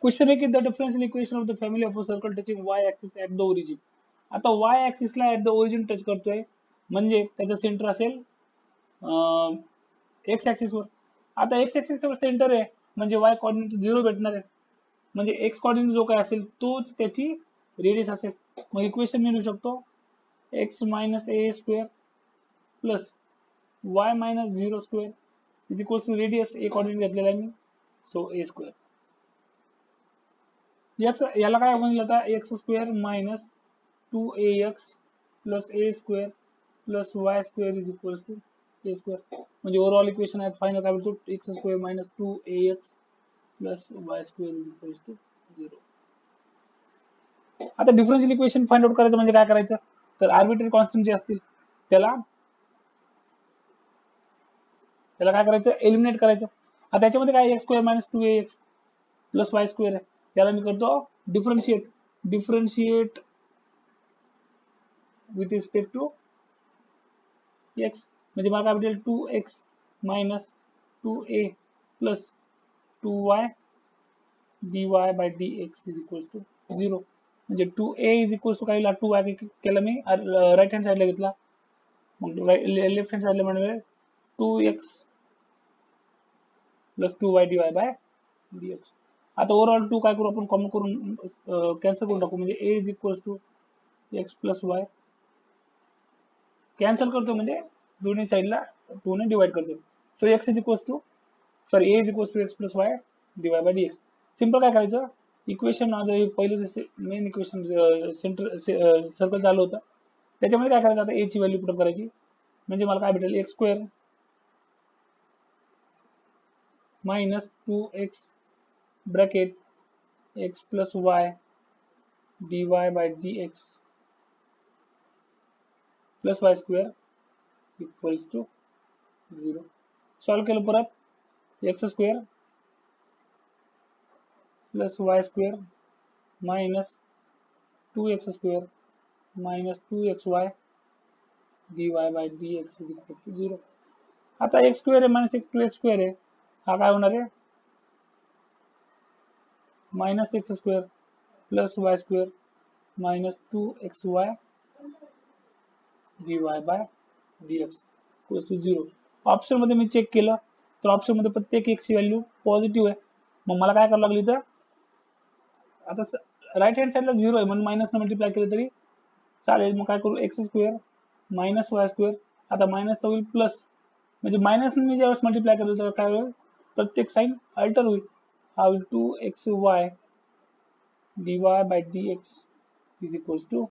Question आहे की the differential equation of the family of a circle touching Y axis at the origin. आता Y ऍक्सिसला at the origin touch करतोय म्हणजे त्याचं सेंटर असेल एक्स ऍक्सिस वर. आता एक्स ऍक्सिस वर सेंटर आहे म्हणजे वाय कोऑर्डिनेट 0 भेटणार आहे, म्हणजे एक्स कोऑर्डिनेट जो काय असेल तोच त्याची रेडियस असेल. मग इक्वेशन मी लिहू शकतो x minus a square plus y minus 0 square is equal to radius a coordinate घेतलेला आहे मी, सो ए स्क्वेअर. याला काय म्हणलं आता x square minus 2ax plus a square plus y square is equal to a square. म्हणजे overall equation आहे final काय भेटतो x square minus 2ax plus y square is equal to 0. आता डिफरन्शियल इक्वेशन फाइंड आउट करायचं म्हणजे काय करायचं तर आर्बिट्ररी कॉन्स्टंट जे असतील त्याला काय करायचं एलिमिनेट करायचं. आता त्याच्यामध्ये काय x square minus 2ax plus y square आहे त्याला मी करतो differentiate with respect to x. म्हणजे मला काय भेटेल 2x minus 2a plus 2y dy by dx is equal to 0. म्हणजे 2a इज इक्वल टू काय 2y केला मी राईट हँड साईडला घेतला, मग लेफ्ट हँड साईडला म्हणजे 2x plus 2y dy by dx. आता ओव्हरऑल 2 काय करू आपण कॉमन करून कॅन्सल करून टाकू, म्हणजे a is equal to x plus y cancel करतो म्हणजे दोन्ही साईडला 2 ने डिवाइड करतो. So x is equal to sorry a is equal to x plus y divide by dx. Simple काय करायचं इक्वेशन माझं पहिलं मेन इक्वेशन सेंटर सर्कल चालू होतं त्याच्यामध्ये काय करायचं आता ए ची व्हॅल्यू पुट करायची म्हणजे मला काय भेटेल x square minus 2x bracket x plus y dy by dx plus y square equals to 0. Solve केलं परत x square plus y square minus 2x square minus 2xy dy by dx is equal to 0. आता x square आहे minus 2x square आहे हा काय होणार आहे minus x square plus y square minus 2xy dy by dx equals to 0. Option मध्ये मी check केलं तर ऑप्शन मध्ये प्रत्येक एक्स ची व्हॅल्यू पॉझिटिव्ह आहे. मग मला काय करावं लागली तर आता राईट हँड साईडला 0 आहे म्हणून मायनस ने मल्टिप्लाय केलं तरी चालेल. मग काय करू x square minus Y square आता मायनस होईल प्लस म्हणजे मायनस मी ज्यावेळेस मल्टिप्लाय करतो तेव्हा काय होईल प्रत्येक साईन अल्टर होईल. हा होईल 2xy dy by dx is equals to